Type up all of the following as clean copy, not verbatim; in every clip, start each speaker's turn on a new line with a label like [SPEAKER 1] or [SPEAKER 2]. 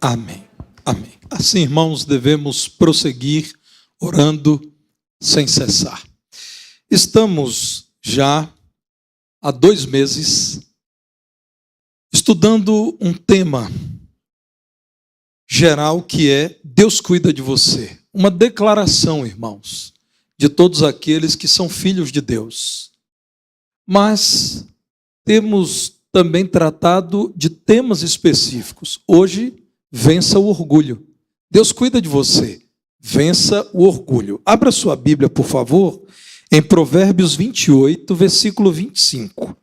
[SPEAKER 1] Amém. Amém. Assim, irmãos, devemos prosseguir orando sem cessar. Estamos já há 2 meses estudando um tema geral que é Deus cuida de você. Uma declaração, irmãos, de todos aqueles que são filhos de Deus. Mas temos também tratado de temas específicos. Hoje, vença o orgulho. Deus cuida de você. Vença o orgulho. Abra sua Bíblia, por favor, em Provérbios 28, versículo 25.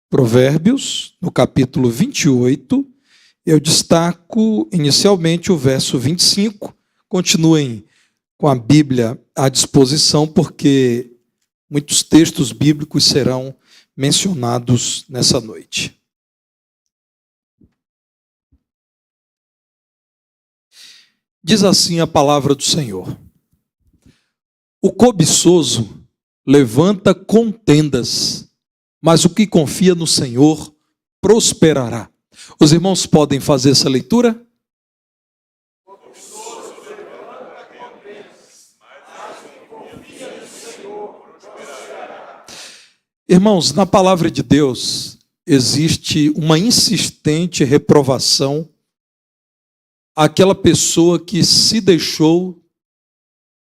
[SPEAKER 1] Provérbios, no capítulo 28, eu destaco inicialmente o verso 25. Continuem com a Bíblia à disposição, porque muitos textos bíblicos serão mencionados nessa noite. Diz assim a palavra do Senhor: o cobiçoso levanta contendas, mas o que confia no Senhor prosperará. Os irmãos podem fazer essa leitura? Irmãos, na palavra de Deus existe uma insistente reprovação àquela pessoa que se deixou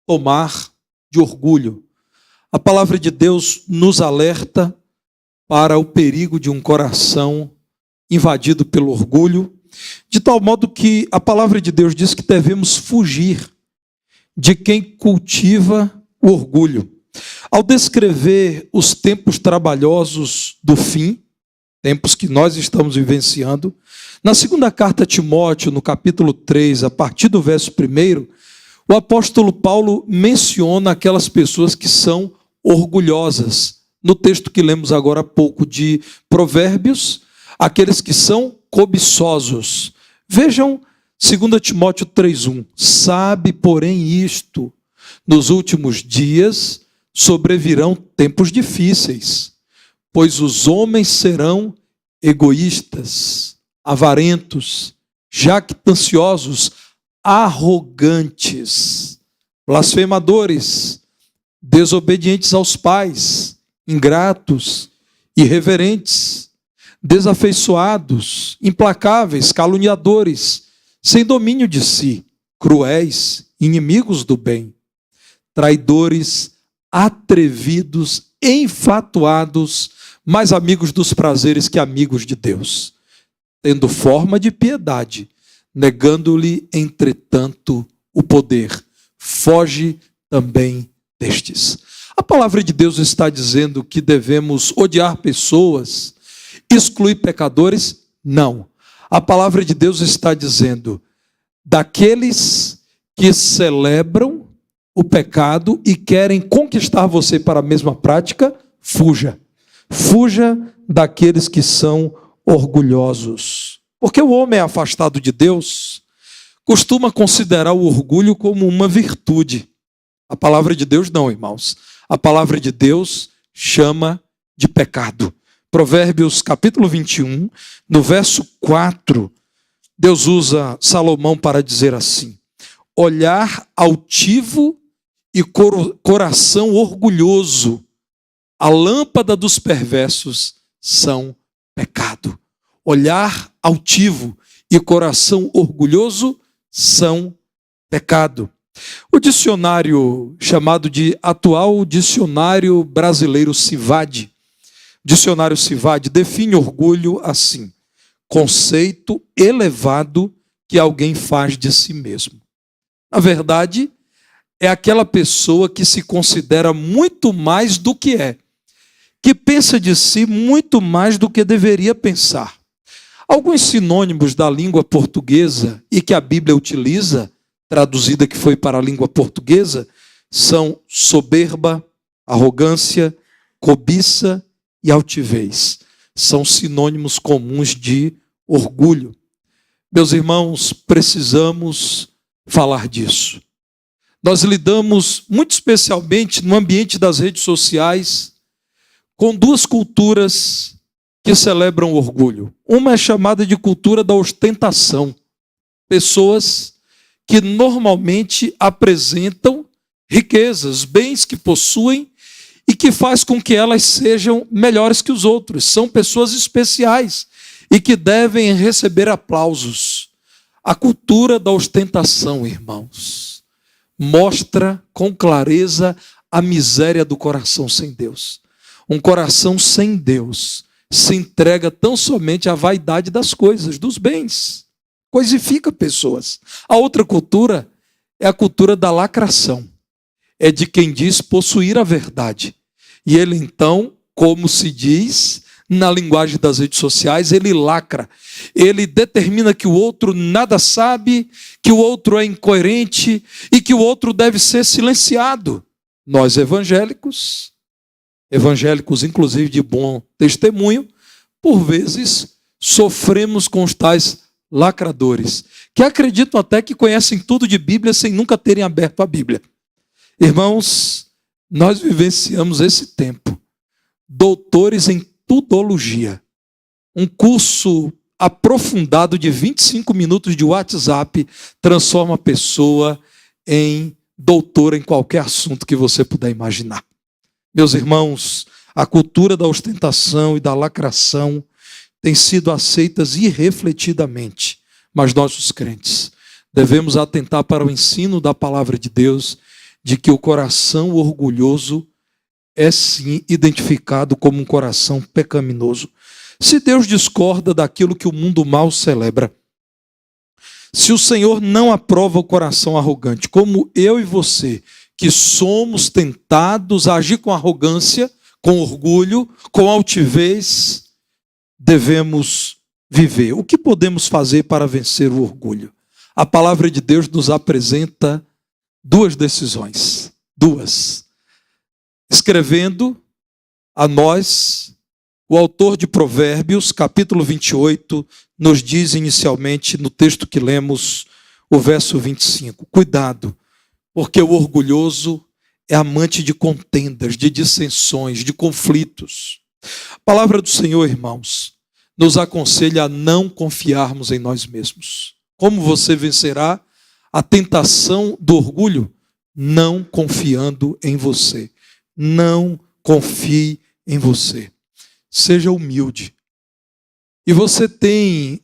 [SPEAKER 1] tomar de orgulho. A palavra de Deus nos alerta para o perigo de um coração invadido pelo orgulho, de tal modo que a palavra de Deus diz que devemos fugir de quem cultiva o orgulho. Ao descrever os tempos trabalhosos do fim, tempos que nós estamos vivenciando, na segunda carta a Timóteo, no capítulo 3, a partir do verso 1, o apóstolo Paulo menciona aquelas pessoas que são orgulhosas. No texto que lemos agora há pouco de Provérbios, aqueles que são cobiçosos. Vejam 2 Timóteo 3,1. Sabe, porém, isto: nos últimos dias sobrevirão tempos difíceis, pois os homens serão egoístas, avarentos, jactanciosos, arrogantes, blasfemadores, desobedientes aos pais, ingratos, irreverentes, desafeiçoados, implacáveis, caluniadores, sem domínio de si, cruéis, inimigos do bem, traidores, atrevidos, enfatuados, mais amigos dos prazeres que amigos de Deus, tendo forma de piedade, negando-lhe, entretanto, o poder. Foge também destes. A palavra de Deus está dizendo que devemos odiar pessoas, excluir pecadores? Não. A palavra de Deus está dizendo daqueles que celebram o pecado e querem conquistar você para a mesma prática, fuja. Fuja daqueles que são orgulhosos. Porque o homem afastado de Deus costuma considerar o orgulho como uma virtude. A palavra de Deus não, irmãos. A palavra de Deus chama de pecado. Provérbios capítulo 21, no verso 4, Deus usa Salomão para dizer assim: olhar altivo e coração orgulhoso, a lâmpada dos perversos são pecado. Olhar altivo e coração orgulhoso são pecado. O dicionário chamado de Atual Dicionário Brasileiro CIVAD, dicionário CIVAD, define orgulho assim: conceito elevado que alguém faz de si mesmo. Na verdade, é aquela pessoa que se considera muito mais do que é, que pensa de si muito mais do que deveria pensar. Alguns sinônimos da língua portuguesa e que a Bíblia utiliza, traduzida que foi para a língua portuguesa, são soberba, arrogância, cobiça e altivez. São sinônimos comuns de orgulho. Meus irmãos, precisamos falar disso. Nós lidamos, muito especialmente no ambiente das redes sociais, com duas culturas que celebram o orgulho. Uma é chamada de cultura da ostentação. Pessoas que normalmente apresentam riquezas, bens que possuem e que faz com que elas sejam melhores que os outros. São pessoas especiais e que devem receber aplausos. A cultura da ostentação, irmãos, mostra com clareza a miséria do coração sem Deus. Um coração sem Deus se entrega tão somente à vaidade das coisas, dos bens. Coisifica pessoas. A outra cultura é a cultura da lacração. É de quem diz possuir a verdade. E ele então, como se diz na linguagem das redes sociais, ele lacra. Ele determina que o outro nada sabe, que o outro é incoerente e que o outro deve ser silenciado. Nós evangélicos inclusive de bom testemunho, por vezes sofremos com os tais lacradores, que acreditam até que conhecem tudo de Bíblia sem nunca terem aberto a Bíblia. Irmãos, nós vivenciamos esse tempo. Doutores em tudologia. Um curso aprofundado de 25 minutos de WhatsApp transforma a pessoa em doutora em qualquer assunto que você puder imaginar. Meus irmãos, a cultura da ostentação e da lacração tem sido aceitas irrefletidamente, mas nós, os crentes, devemos atentar para o ensino da palavra de Deus, de que o coração orgulhoso é sim identificado como um coração pecaminoso. Se Deus discorda daquilo que o mundo mal celebra, se o Senhor não aprova o coração arrogante, como eu e você, que somos tentados a agir com arrogância, com orgulho, com altivez, devemos viver. O que podemos fazer para vencer o orgulho? A palavra de Deus nos apresenta duas decisões. Duas. Escrevendo a nós, o autor de Provérbios, capítulo 28, nos diz inicialmente, no texto que lemos, o verso 25. Cuidado, porque o orgulhoso é amante de contendas, de dissensões, de conflitos. A palavra do Senhor, irmãos, nos aconselha a não confiarmos em nós mesmos. Como você vencerá a tentação do orgulho? Não confiando em você. Não confie em você. Seja humilde. E você tem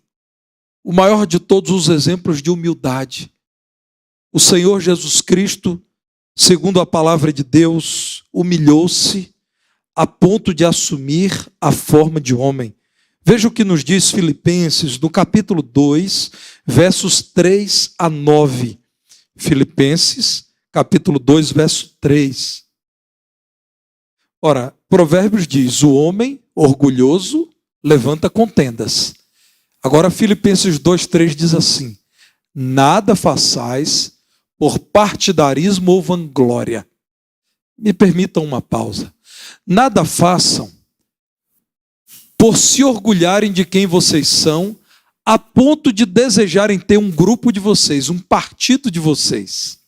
[SPEAKER 1] o maior de todos os exemplos de humildade. O Senhor Jesus Cristo, segundo a palavra de Deus, humilhou-se a ponto de assumir a forma de homem. Veja o que nos diz Filipenses, no capítulo 2, versos 3 a 9. Filipenses, capítulo 2, verso 3. Ora, Provérbios diz, o homem orgulhoso levanta contendas. Agora Filipenses 2, 3 diz assim, nada façais por partidarismo ou vanglória. Me permitam uma pausa. Nada façam por se orgulharem de quem vocês são, a ponto de desejarem ter um grupo de vocês, um partido de vocês.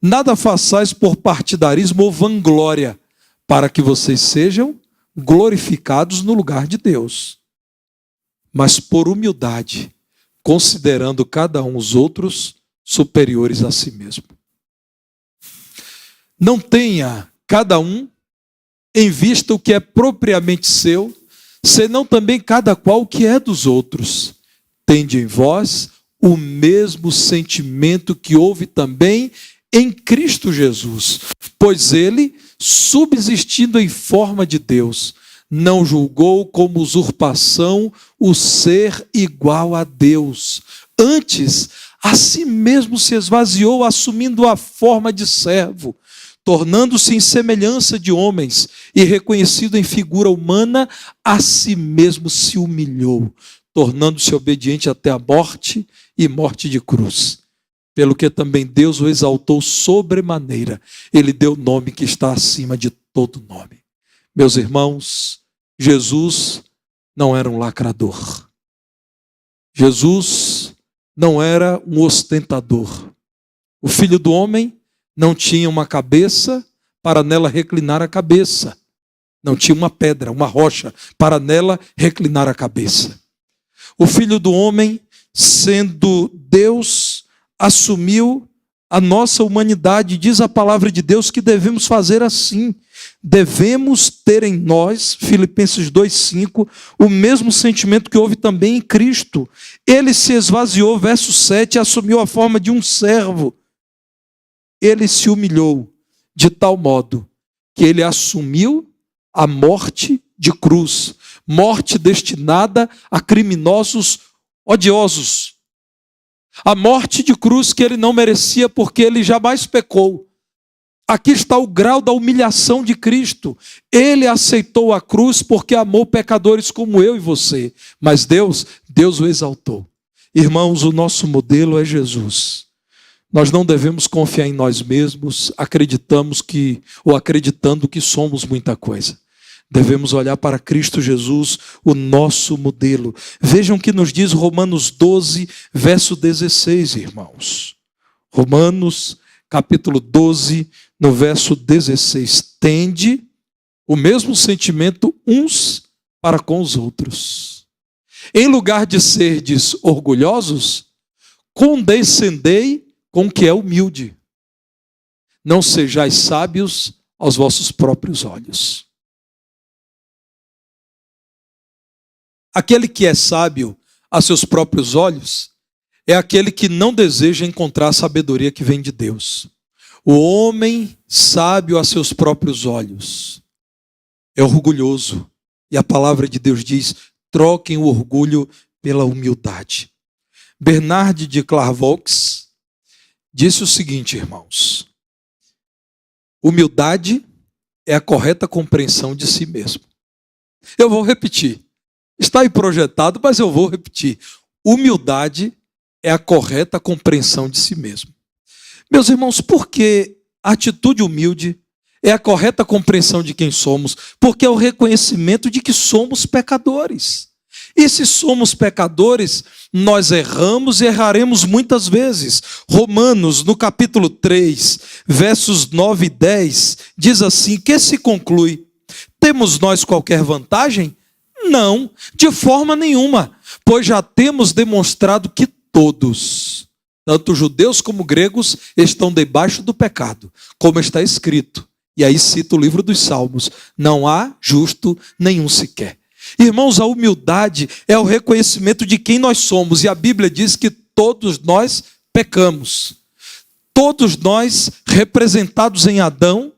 [SPEAKER 1] Nada façais por partidarismo ou vanglória, para que vocês sejam glorificados no lugar de Deus. Mas por humildade, considerando cada um os outros superiores a si mesmo. Não tenha cada um em vista o que é propriamente seu, senão também cada qual o que é dos outros. Tende em vós o mesmo sentimento que houve também em Cristo Jesus, pois ele, subsistindo em forma de Deus, não julgou como usurpação o ser igual a Deus. Antes, a si mesmo se esvaziou, assumindo a forma de servo, tornando-se em semelhança de homens e reconhecido em figura humana, a si mesmo se humilhou, tornando-se obediente até a morte e morte de cruz. Pelo que também Deus o exaltou sobremaneira. Ele deu o nome que está acima de todo nome. Meus irmãos, Jesus não era um lacrador. Jesus não era um ostentador. O Filho do Homem não tinha uma cabeça para nela reclinar a cabeça. Não tinha uma pedra, uma rocha, para nela reclinar a cabeça. O Filho do Homem, sendo Deus, assumiu a nossa humanidade. Diz a palavra de Deus que devemos fazer assim. Devemos ter em nós, Filipenses 2,5, o mesmo sentimento que houve também em Cristo. Ele se esvaziou, verso 7, assumiu a forma de um servo. Ele se humilhou de tal modo que ele assumiu a morte de cruz, morte destinada a criminosos odiosos. A morte de cruz que ele não merecia porque ele jamais pecou. Aqui está o grau da humilhação de Cristo. Ele aceitou a cruz porque amou pecadores como eu e você. Mas Deus o exaltou. Irmãos, o nosso modelo é Jesus. Nós não devemos confiar em nós mesmos, acreditando que somos muita coisa. Devemos olhar para Cristo Jesus, o nosso modelo. Vejam o que nos diz Romanos 12, verso 16, irmãos. Romanos, capítulo 12, no verso 16. Tende o mesmo sentimento uns para com os outros. Em lugar de serdes orgulhosos, condescendei com o que é humilde. Não sejais sábios aos vossos próprios olhos. Aquele que é sábio a seus próprios olhos é aquele que não deseja encontrar a sabedoria que vem de Deus. O homem sábio a seus próprios olhos é orgulhoso. E a palavra de Deus diz: troquem o orgulho pela humildade. Bernard de Clairvaux disse o seguinte, irmãos: humildade é a correta compreensão de si mesmo. Eu vou repetir. Está aí projetado, mas eu vou repetir. Humildade é a correta compreensão de si mesmo. Meus irmãos, por que a atitude humilde é a correta compreensão de quem somos? Porque é o reconhecimento de que somos pecadores. E se somos pecadores, nós erramos e erraremos muitas vezes. Romanos, no capítulo 3, versos 9 e 10, diz assim: que se conclui? Temos nós qualquer vantagem? Não, de forma nenhuma, pois já temos demonstrado que todos, tanto judeus como gregos, estão debaixo do pecado, como está escrito. E aí cita o livro dos Salmos: não há justo nenhum sequer. Irmãos, a humildade é o reconhecimento de quem nós somos, e a Bíblia diz que todos nós pecamos. Todos nós, representados em Adão,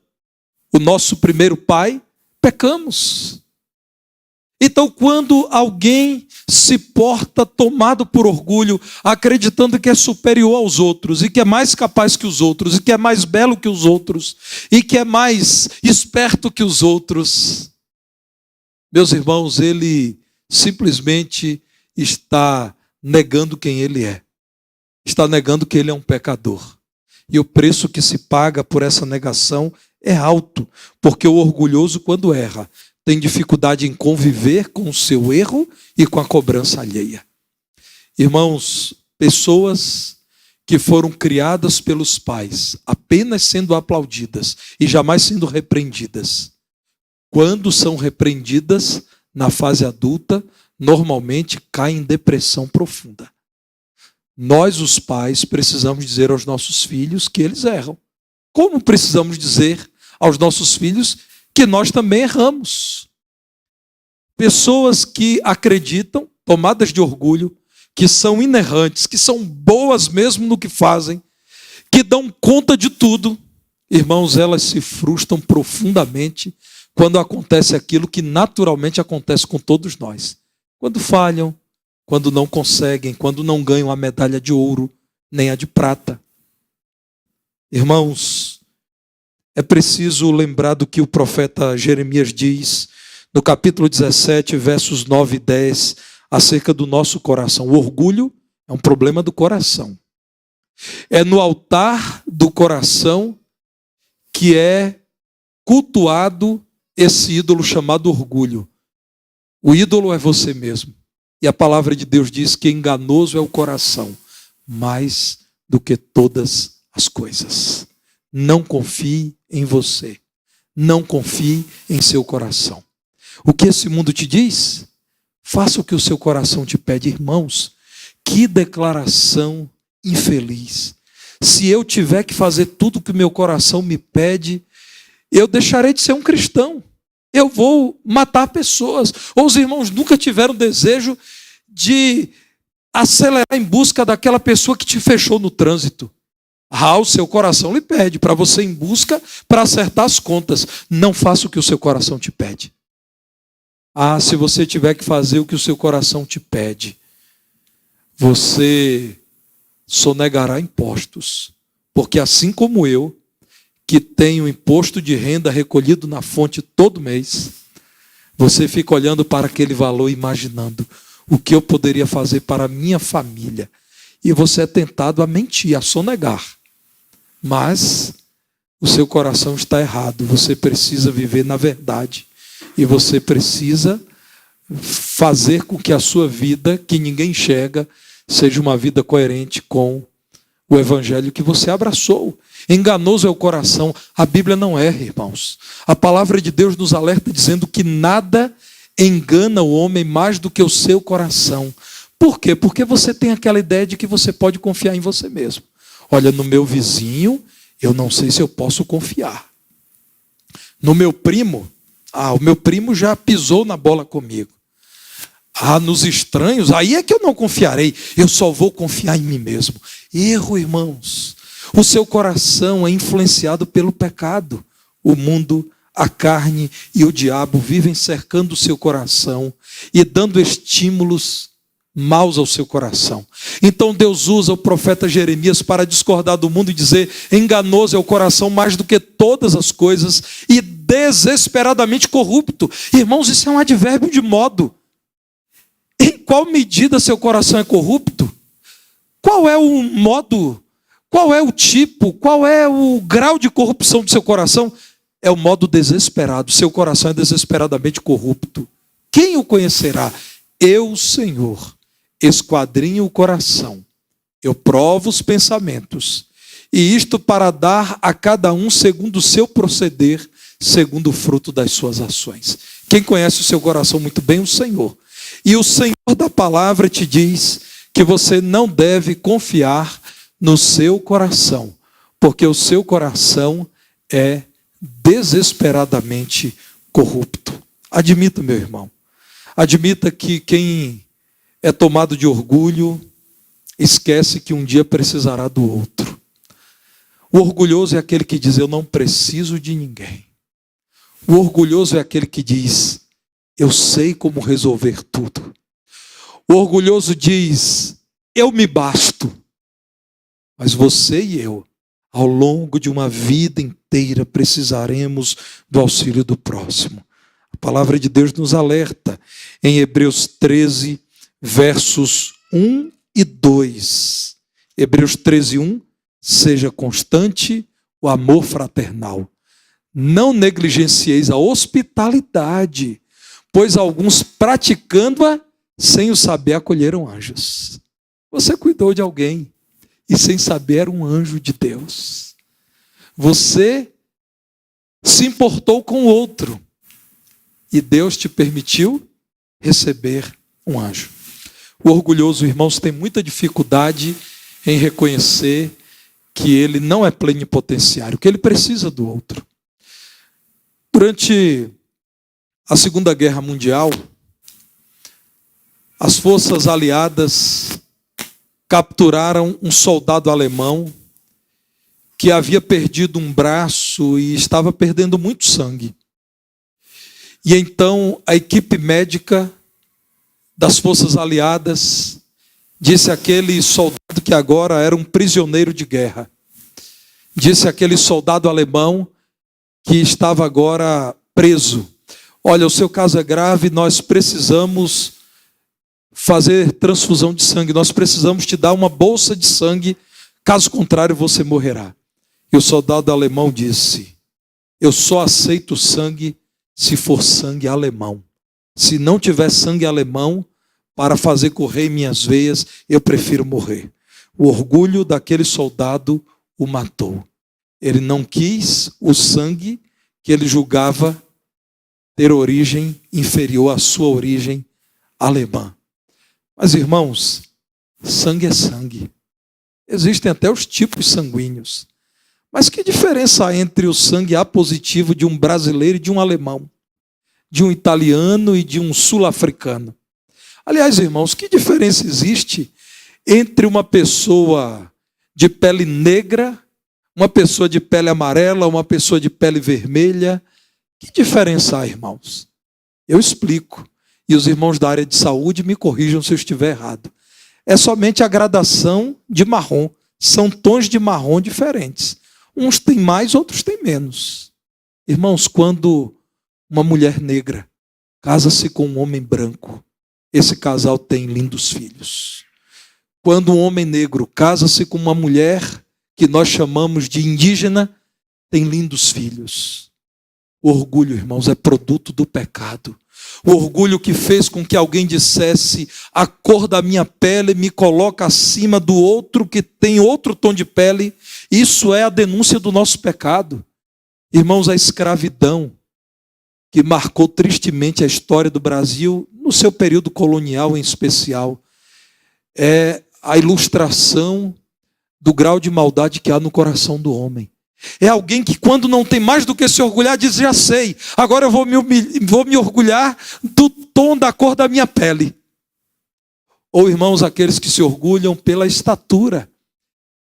[SPEAKER 1] o nosso primeiro pai, pecamos. Então, quando alguém se porta tomado por orgulho, acreditando que é superior aos outros, e que é mais capaz que os outros, e que é mais belo que os outros, e que é mais esperto que os outros, meus irmãos, ele simplesmente está negando quem ele é. Está negando que ele é um pecador. E o preço que se paga por essa negação é alto, porque o orgulhoso, quando erra, tem dificuldade em conviver com o seu erro e com a cobrança alheia. Irmãos, pessoas que foram criadas pelos pais, apenas sendo aplaudidas e jamais sendo repreendidas, quando são repreendidas na fase adulta, normalmente caem em depressão profunda. Nós, os pais, precisamos dizer aos nossos filhos que eles erram. Como precisamos dizer aos nossos filhos que nós também erramos? Pessoas que acreditam, tomadas de orgulho, que são inerrantes, que são boas mesmo no que fazem, que dão conta de tudo, irmãos, elas se frustram profundamente quando acontece aquilo que naturalmente acontece com todos nós. Quando falham, quando não conseguem, quando não ganham a medalha de ouro, nem a de prata. Irmãos, é preciso lembrar do que o profeta Jeremias diz no capítulo 17, versos 9 e 10, acerca do nosso coração. O orgulho é um problema do coração. É no altar do coração que é cultuado esse ídolo chamado orgulho. O ídolo é você mesmo. E a palavra de Deus diz que enganoso é o coração, mais do que todas as coisas. Não confie em você. Não confie em seu coração. O que esse mundo te diz? Faça o que o seu coração te pede. Irmãos, que declaração infeliz. Se eu tiver que fazer tudo o que o meu coração me pede, eu deixarei de ser um cristão. Eu vou matar pessoas. Ou os irmãos nunca tiveram desejo de acelerar em busca daquela pessoa que te fechou no trânsito. O seu coração lhe pede para você ir em busca para acertar as contas. Não faça o que o seu coração te pede. Se você tiver que fazer o que o seu coração te pede, você sonegará impostos. Porque assim como eu, que tenho imposto de renda recolhido na fonte todo mês, você fica olhando para aquele valor e imaginando o que eu poderia fazer para a minha família. E você é tentado a mentir, a sonegar. Mas o seu coração está errado. Você precisa viver na verdade. E você precisa fazer com que a sua vida, que ninguém enxerga, seja uma vida coerente com o evangelho que você abraçou. Enganoso é o coração. A Bíblia não erra, irmãos. A palavra de Deus nos alerta dizendo que nada engana o homem mais do que o seu coração. Por quê? Porque você tem aquela ideia de que você pode confiar em você mesmo. Olha, no meu vizinho, eu não sei se eu posso confiar. No meu primo, o meu primo já pisou na bola comigo. Nos estranhos, aí é que eu não confiarei. Eu só vou confiar em mim mesmo. Erro, irmãos. O seu coração é influenciado pelo pecado. O mundo, a carne e o diabo vivem cercando o seu coração e dando estímulos maus ao seu coração. Então Deus usa o profeta Jeremias para discordar do mundo e dizer: enganoso é o coração mais do que todas as coisas e desesperadamente corrupto. Irmãos, isso é um advérbio de modo. Em qual medida seu coração é corrupto? Qual é o modo? Qual é o tipo? Qual é o grau de corrupção do seu coração? É o modo desesperado. Seu coração é desesperadamente corrupto. Quem o conhecerá? Eu, Senhor, esquadrinho o coração. Eu provo os pensamentos. E isto para dar a cada um segundo o seu proceder, segundo o fruto das suas ações. Quem conhece o seu coração muito bem? O Senhor. E o Senhor da palavra te diz que você não deve confiar no seu coração, porque o seu coração é desesperadamente corrupto. Admita, meu irmão, admita que quem é tomado de orgulho esquece que um dia precisará do outro. O orgulhoso é aquele que diz: eu não preciso de ninguém. O orgulhoso é aquele que diz: eu sei como resolver tudo. O orgulhoso diz: eu me basto. Mas você e eu, ao longo de uma vida inteira, precisaremos do auxílio do próximo. A palavra de Deus nos alerta em Hebreus 13, versos 1 e 2. Hebreus 13, 1. Seja constante o amor fraternal. Não negligencieis a hospitalidade, pois alguns praticando-a sem o saber acolheram anjos. Você cuidou de alguém e sem saber era um anjo de Deus. Você se importou com o outro e Deus te permitiu receber um anjo. O orgulhoso, irmãos, tem muita dificuldade em reconhecer que ele não é plenipotenciário, que ele precisa do outro. Durante a Segunda Guerra Mundial, as forças aliadas capturaram um soldado alemão que havia perdido um braço e estava perdendo muito sangue. E então a equipe médica das forças aliadas disse àquele soldado que agora era um prisioneiro de guerra, disse àquele soldado alemão que estava agora preso: olha, o seu caso é grave, nós precisamos fazer transfusão de sangue, nós precisamos te dar uma bolsa de sangue, caso contrário você morrerá. E o soldado alemão disse: eu só aceito sangue se for sangue alemão. Se não tiver sangue alemão para fazer correr em minhas veias, eu prefiro morrer. O orgulho daquele soldado o matou. Ele não quis o sangue que que ele julgava ter origem inferior à sua origem alemã. Mas, irmãos, sangue é sangue. Existem até os tipos sanguíneos. Mas que diferença há entre o sangue A positivo de um brasileiro e de um alemão? De um italiano e de um sul-africano? Aliás, irmãos, que diferença existe entre uma pessoa de pele negra, uma pessoa de pele amarela, uma pessoa de pele vermelha? Que diferença há, irmãos? Eu explico. E os irmãos da área de saúde me corrijam se eu estiver errado. É somente a gradação de marrom. São tons de marrom diferentes. Uns têm mais, outros têm menos. Irmãos, quando uma mulher negra casa-se com um homem branco, esse casal tem lindos filhos. Quando um homem negro casa-se com uma mulher que nós chamamos de indígena, tem lindos filhos. O orgulho, irmãos, é produto do pecado. O orgulho que fez com que alguém dissesse: a cor da minha pele me coloca acima do outro que tem outro tom de pele. Isso é a denúncia do nosso pecado. Irmãos, a escravidão, que marcou tristemente a história do Brasil, no seu período colonial em especial, é a ilustração do grau de maldade que há no coração do homem. É alguém que, quando não tem mais do que se orgulhar, diz: já sei, agora eu vou me orgulhar do tom da cor da minha pele. Ou, irmãos, aqueles que se orgulham pela estatura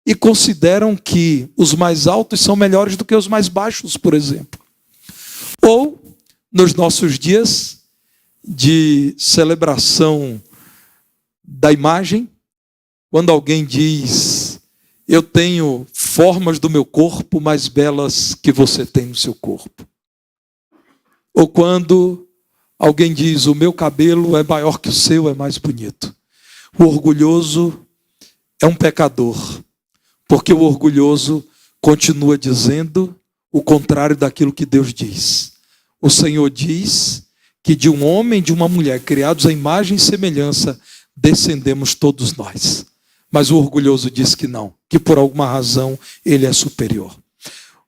[SPEAKER 1] e consideram que os mais altos são melhores do que os mais baixos, por exemplo. Ou, nos nossos dias de celebração da imagem, quando alguém diz: eu tenho formas do meu corpo mais belas que você tem no seu corpo. Ou quando alguém diz: o meu cabelo é maior que o seu, é mais bonito. O orgulhoso é um pecador, porque o orgulhoso continua dizendo o contrário daquilo que Deus diz. O Senhor diz que de um homem e de uma mulher, criados à imagem e semelhança, descendemos todos nós. Mas o orgulhoso diz que não, que por alguma razão ele é superior.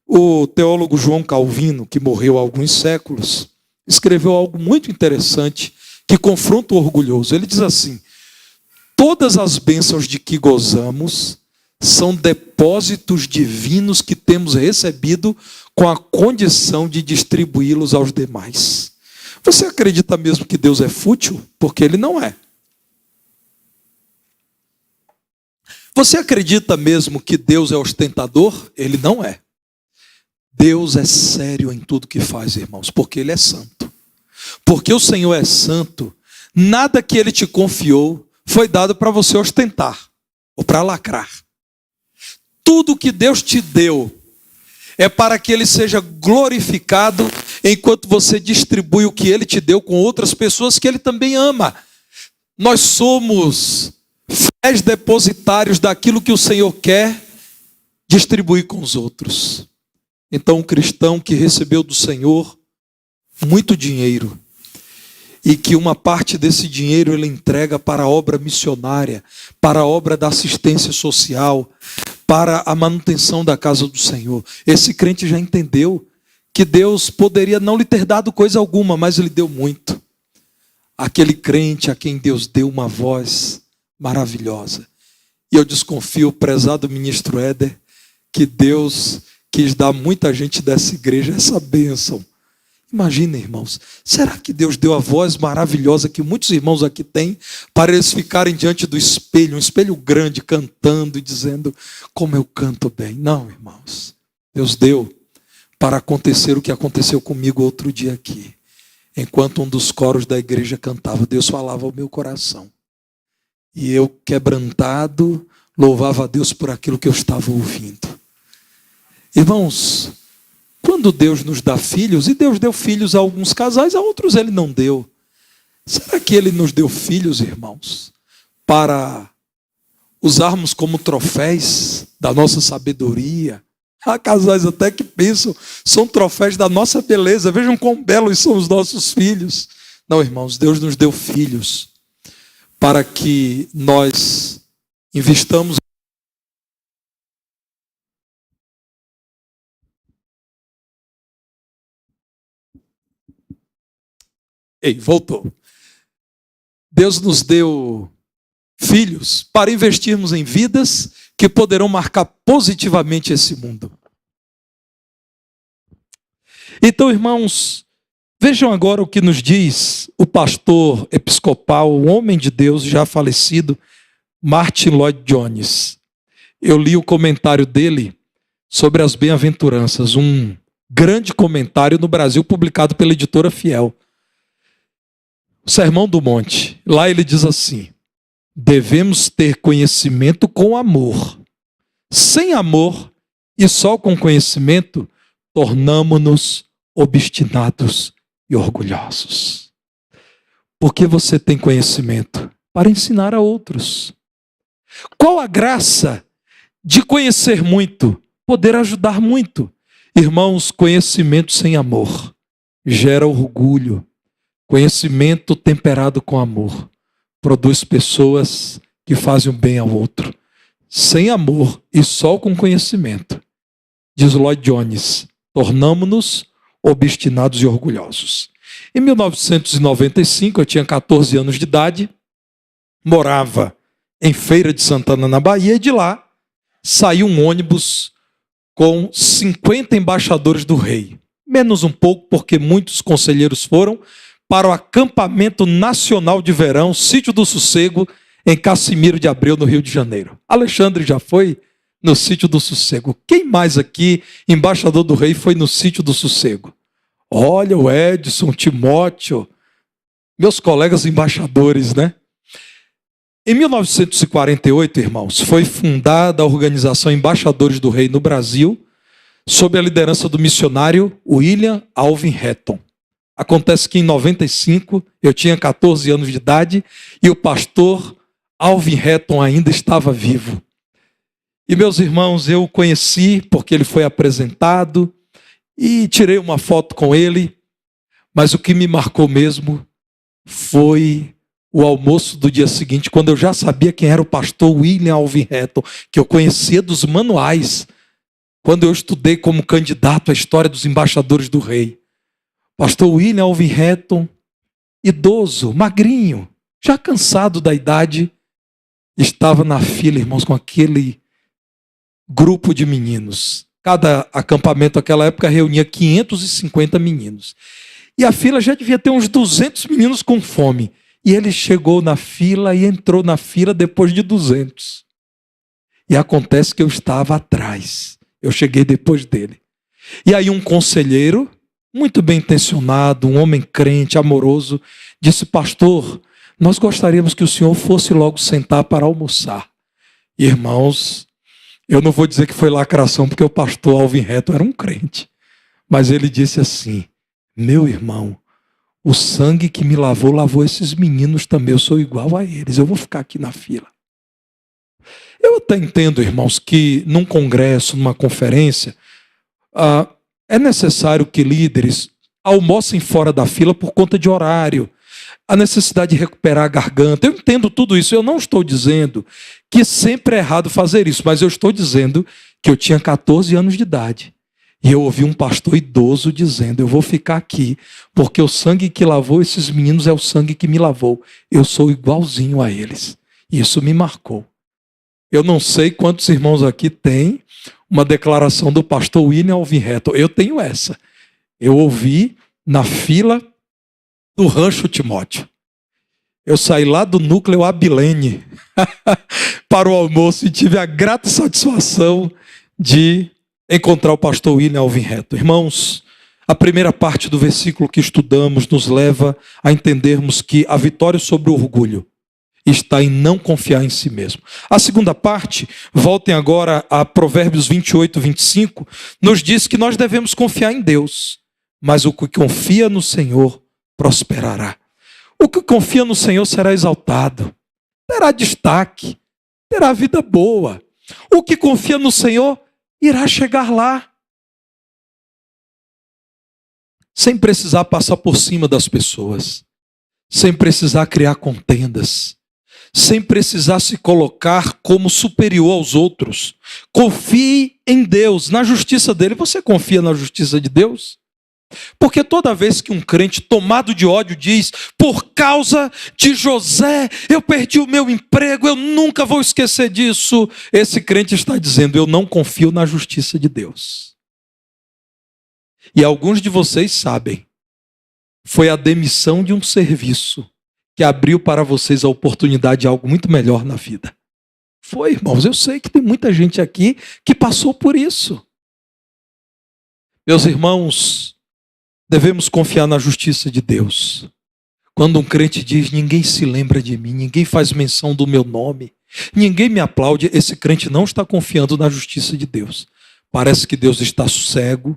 [SPEAKER 1] O teólogo João Calvino, que morreu há alguns séculos, escreveu algo muito interessante que confronta o orgulhoso. Ele diz assim: todas as bênçãos de que gozamos são depósitos divinos que temos recebido com a condição de distribuí-los aos demais. Você acredita mesmo que Deus é fútil? Porque ele não é. Você acredita mesmo que Deus é ostentador? Ele não é. Deus é sério em tudo que faz, irmãos, porque ele é santo. Porque o Senhor é santo, nada que ele te confiou foi dado para você ostentar ou para lacrar. Tudo que Deus te deu é para que ele seja glorificado enquanto você distribui o que ele te deu com outras pessoas que ele também ama. Nós somos fiéis depositários daquilo que o Senhor quer distribuir com os outros. Então, um cristão que recebeu do Senhor muito dinheiro e que uma parte desse dinheiro ele entrega para a obra missionária, para a obra da assistência social, para a manutenção da casa do Senhor. Esse crente já entendeu que Deus poderia não lhe ter dado coisa alguma, mas ele deu muito. Aquele crente a quem Deus deu uma voz maravilhosa. E eu desconfio, prezado ministro Éder, que Deus quis dar a muita gente dessa igreja essa bênção. Imagina, irmãos, será que Deus deu a voz maravilhosa que muitos irmãos aqui têm para eles ficarem diante do espelho, um espelho grande, cantando e dizendo: como eu canto bem? Não, irmãos. Deus deu para acontecer o que aconteceu comigo outro dia aqui. Enquanto um dos coros da igreja cantava, Deus falava ao meu coração. E eu, quebrantado, louvava a Deus por aquilo que eu estava ouvindo. Irmãos, quando Deus nos dá filhos, e Deus deu filhos a alguns casais, a outros ele não deu. Será que ele nos deu filhos, irmãos, para usarmos como troféus da nossa sabedoria? Há casais até que pensam, são troféus da nossa beleza. Vejam quão belos são os nossos filhos. Não, irmãos, Deus nos deu filhos para que nós investamos Ei, voltou. Deus nos deu filhos para investirmos em vidas que poderão marcar positivamente esse mundo. Então, irmãos, vejam agora o que nos diz o pastor episcopal, o homem de Deus já falecido, Martin Lloyd Jones. Eu li o comentário dele sobre as bem-aventuranças, um grande comentário no Brasil publicado pela editora Fiel. O Sermão do Monte. Lá ele diz assim: devemos ter conhecimento com amor. Sem amor e só com conhecimento, tornamo-nos obstinados e orgulhosos. Porque você tem conhecimento para ensinar a outros. Qual a graça de conhecer muito, poder ajudar muito? Irmãos, conhecimento sem amor gera orgulho. Conhecimento temperado com amor produz pessoas que fazem o bem ao outro. Sem amor e só com conhecimento, diz Lloyd Jones, tornamo-nos obstinados e orgulhosos. Em 1995, eu tinha 14 anos de idade, morava em Feira de Santana, na Bahia, e de lá saiu um ônibus com 50 embaixadores do rei. Menos um pouco, porque muitos conselheiros foram para o acampamento nacional de verão, Sítio do Sossego, em Casimiro de Abreu, no Rio de Janeiro. Alexandre já foi no Sítio do Sossego. Quem mais aqui, embaixador do rei, foi no Sítio do Sossego? Olha, o Edson, o Timóteo, meus colegas embaixadores, né? Em 1948, irmãos, foi fundada a Organização Embaixadores do Rei no Brasil, sob a liderança do missionário William Alvin Hatton. Acontece que em 95, eu tinha 14 anos de idade e o pastor Alvin Hatton ainda estava vivo. E, meus irmãos, eu o conheci porque ele foi apresentado e tirei uma foto com ele, mas o que me marcou mesmo foi o almoço do dia seguinte, quando eu já sabia quem era o pastor William Alvin Hatton, que eu conhecia dos manuais, quando eu estudei como candidato à história dos embaixadores do rei. Pastor William Alvin Hatton, idoso, magrinho, já cansado da idade, estava na fila, irmãos, com aquele grupo de meninos. Cada acampamento naquela época reunia 550 meninos. E a fila já devia ter uns 200 meninos com fome. E ele chegou na fila e entrou na fila depois de 200. E acontece que eu estava atrás. Eu cheguei depois dele. E aí um conselheiro, muito bem intencionado, um homem crente, amoroso, disse: pastor, nós gostaríamos que o senhor fosse logo sentar para almoçar. Irmãos, eu não vou dizer que foi lacração, porque o pastor Alvin Hatton era um crente. Mas ele disse assim: meu irmão, o sangue que me lavou, lavou esses meninos também. Eu sou igual a eles, eu vou ficar aqui na fila. Eu até entendo, irmãos, que num congresso, numa conferência, é necessário que líderes almocem fora da fila por conta de horário, a necessidade de recuperar a garganta. Eu entendo tudo isso. Eu não estou dizendo que sempre é errado fazer isso, mas eu estou dizendo que eu tinha 14 anos de idade. E eu ouvi um pastor idoso dizendo: eu vou ficar aqui, porque o sangue que lavou esses meninos é o sangue que me lavou. Eu sou igualzinho a eles. Isso me marcou. Eu não sei quantos irmãos aqui têm uma declaração do pastor William Alvin Hatton. Eu tenho essa. Eu ouvi na fila do Rancho Timóteo. Eu saí lá do núcleo Abilene para o almoço e tive a grata satisfação de encontrar o pastor William Alvin Hatton. Irmãos, a primeira parte do versículo que estudamos nos leva a entendermos que a vitória sobre o orgulho está em não confiar em si mesmo. A segunda parte, voltem agora a Provérbios 28, 25, nos diz que nós devemos confiar em Deus, mas o que confia no Senhor prosperará. O que confia no Senhor será exaltado, terá destaque, terá vida boa. O que confia no Senhor irá chegar lá, sem precisar passar por cima das pessoas, sem precisar criar contendas, sem precisar se colocar como superior aos outros. Confie em Deus, na justiça dele. Você confia na justiça de Deus? Porque toda vez que um crente tomado de ódio diz, por causa de José, eu perdi o meu emprego, eu nunca vou esquecer disso, esse crente está dizendo, eu não confio na justiça de Deus. E alguns de vocês sabem, foi a demissão de um serviço que abriu para vocês a oportunidade de algo muito melhor na vida. Foi, irmãos, eu sei que tem muita gente aqui que passou por isso. Meus irmãos, devemos confiar na justiça de Deus. Quando um crente diz, ninguém se lembra de mim, ninguém faz menção do meu nome, ninguém me aplaude, esse crente não está confiando na justiça de Deus. Parece que Deus está cego,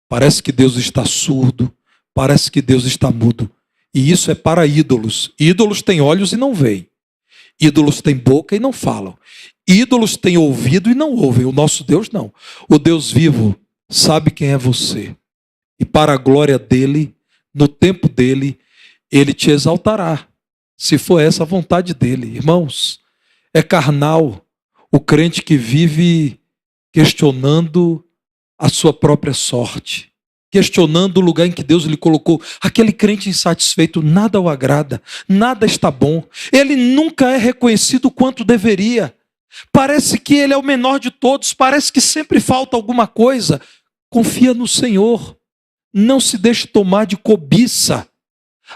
[SPEAKER 1] parece que Deus está surdo, parece que Deus está mudo. E isso é para ídolos. Ídolos têm olhos e não veem. Ídolos têm boca e não falam. Ídolos têm ouvido e não ouvem. O nosso Deus não. O Deus vivo sabe quem é você. E para a glória dele, no tempo dele, ele te exaltará. Se for essa a vontade dele. Irmãos, é carnal o crente que vive questionando a sua própria sorte. Questionando o lugar em que Deus lhe colocou. Aquele crente insatisfeito, nada o agrada, nada está bom. Ele nunca é reconhecido quanto deveria. Parece que ele é o menor de todos, parece que sempre falta alguma coisa. Confia no Senhor. Não se deixe tomar de cobiça.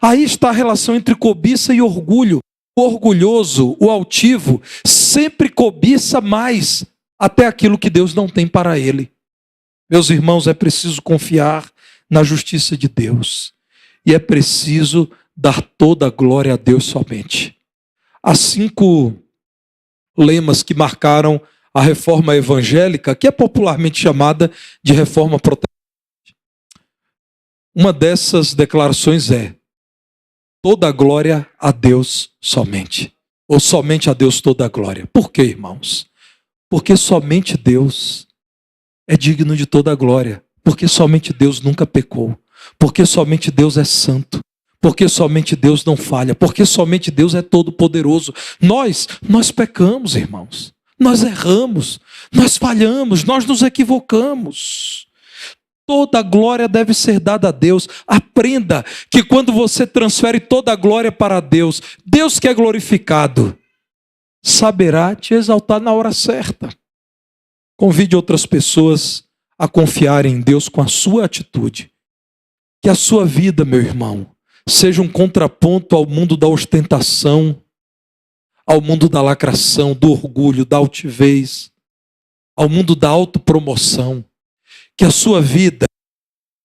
[SPEAKER 1] Aí está a relação entre cobiça e orgulho. O orgulhoso, o altivo, sempre cobiça mais até aquilo que Deus não tem para ele. Meus irmãos, é preciso confiar na justiça de Deus. E é preciso dar toda a glória a Deus somente. Há 5 lemas que marcaram a reforma evangélica, que é popularmente chamada de reforma protestante. Uma dessas declarações é: toda a glória a Deus somente. Ou somente a Deus toda a glória. Por quê, irmãos? Porque somente Deus é digno de toda a glória. Porque somente Deus nunca pecou. Porque somente Deus é santo. Porque somente Deus não falha. Porque somente Deus é todo poderoso. Nós pecamos, irmãos. Nós erramos. Nós falhamos. Nós nos equivocamos. Toda a glória deve ser dada a Deus. Aprenda que quando você transfere toda a glória para Deus, Deus que é glorificado, saberá te exaltar na hora certa. Convide outras pessoas a confiarem em Deus com a sua atitude. Que a sua vida, meu irmão, seja um contraponto ao mundo da ostentação, ao mundo da lacração, do orgulho, da altivez, ao mundo da autopromoção. Que a sua vida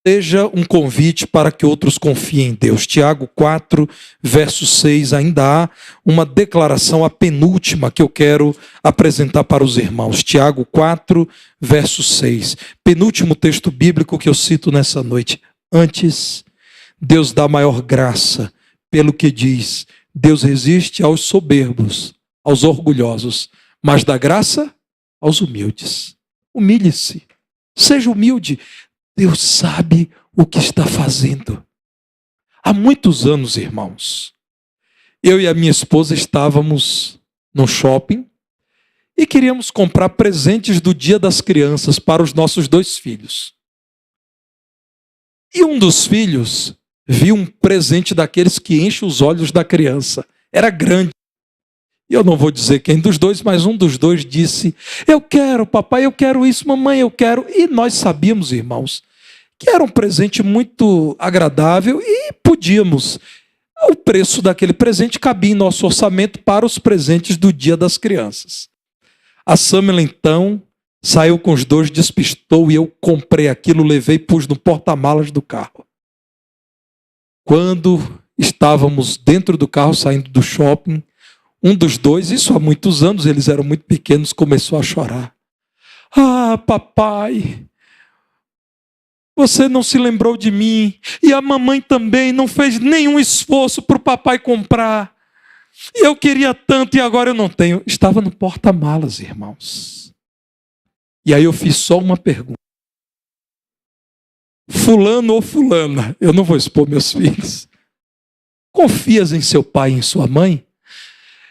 [SPEAKER 1] seja um convite para que outros confiem em Deus. Tiago 4, verso 6, ainda há uma declaração, a penúltima, que eu quero apresentar para os irmãos. Tiago 4, verso 6. Penúltimo texto bíblico que eu cito nessa noite. Antes, Deus dá maior graça, pelo que diz, Deus resiste aos soberbos, aos orgulhosos, mas dá graça aos humildes. Humilhe-se, seja humilde. Deus sabe o que está fazendo. Há muitos anos, irmãos, eu e a minha esposa estávamos no shopping e queríamos comprar presentes do Dia das Crianças para os nossos 2 filhos. E um dos filhos viu um presente daqueles que enche os olhos da criança. Era grande. E eu não vou dizer quem dos dois, mas um dos dois disse: eu quero, papai, eu quero isso, mamãe, eu quero. E nós sabíamos, irmãos, que era um presente muito agradável e podíamos. O preço daquele presente cabia em nosso orçamento para os presentes do Dia das Crianças. A Samela, então, saiu com os 2, despistou e eu comprei aquilo, levei e pus no porta-malas do carro. Quando estávamos dentro do carro, saindo do shopping, um dos 2, isso há muitos anos, eles eram muito pequenos, começou a chorar. Ah, papai, você não se lembrou de mim. E a mamãe também não fez nenhum esforço para o papai comprar. E eu queria tanto e agora eu não tenho. Estava no porta-malas, irmãos. E aí eu fiz só uma pergunta. Fulano ou fulana, eu não vou expor meus filhos. Confias em seu pai e em sua mãe?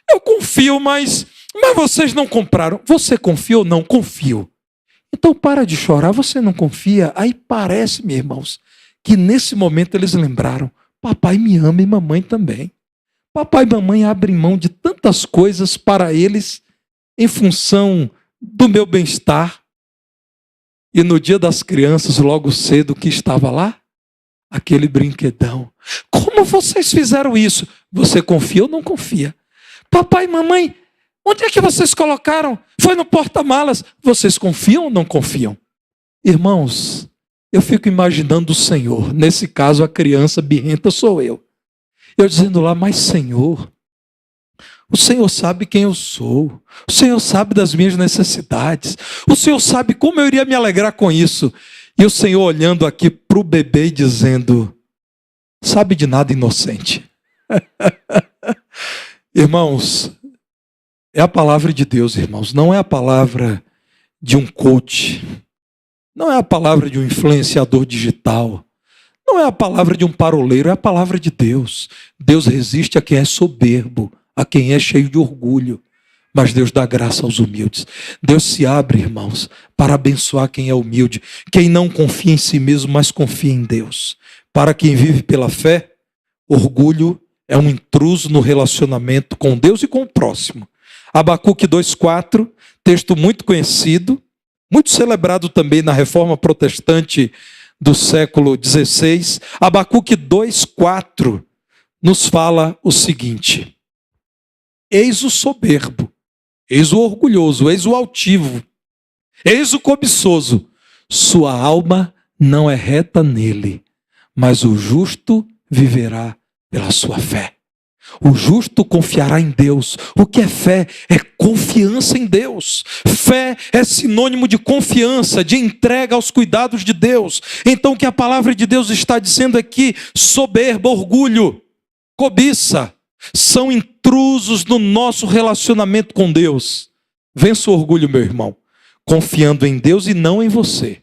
[SPEAKER 1] Eu confio, mas vocês não compraram. Você confia ou não? Confio. Então para de chorar, você não confia? Aí parece, meus irmãos, que nesse momento eles lembraram: papai me ama e mamãe também. Papai e mamãe abrem mão de tantas coisas para eles em função do meu bem-estar. E no dia das crianças, logo cedo, o que estava lá? Aquele brinquedão. Como vocês fizeram isso? Você confia ou não confia? Papai e mamãe, onde é que vocês colocaram? Foi no porta-malas. Vocês confiam ou não confiam? Irmãos, eu fico imaginando o Senhor. Nesse caso, a criança birrenta sou eu. Eu dizendo lá: mas Senhor, o Senhor sabe quem eu sou. O Senhor sabe das minhas necessidades. O Senhor sabe como eu iria me alegrar com isso. E o Senhor olhando aqui para o bebê e dizendo: sabe de nada, inocente. Irmãos, é a palavra de Deus, irmãos. Não é a palavra de um coach. Não é a palavra de um influenciador digital. Não é a palavra de um paroleiro. É a palavra de Deus. Deus resiste a quem é soberbo, a quem é cheio de orgulho. Mas Deus dá graça aos humildes. Deus se abre, irmãos, para abençoar quem é humilde. Quem não confia em si mesmo, mas confia em Deus. Para quem vive pela fé, orgulho é um intruso no relacionamento com Deus e com o próximo. Abacuque 2,4, texto muito conhecido, muito celebrado também na Reforma Protestante do século XVI. Abacuque 2,4 nos fala o seguinte: eis o soberbo, eis o orgulhoso, eis o altivo, eis o cobiçoso. Sua alma não é reta nele, mas o justo viverá pela sua fé. O justo confiará em Deus. O que é fé? É confiança em Deus. Fé é sinônimo de confiança, de entrega aos cuidados de Deus. Então o que a palavra de Deus está dizendo é que soberba, orgulho, cobiça são intrusos no nosso relacionamento com Deus. Vença o orgulho, meu irmão, confiando em Deus e não em você,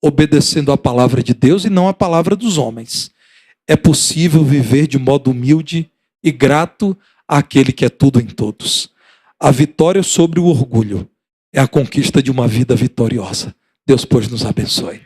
[SPEAKER 1] obedecendo a palavra de Deus e não a palavra dos homens. É possível viver de modo humilde e grato àquele que é tudo em todos. A vitória sobre o orgulho é a conquista de uma vida vitoriosa. Deus, pois, nos abençoe.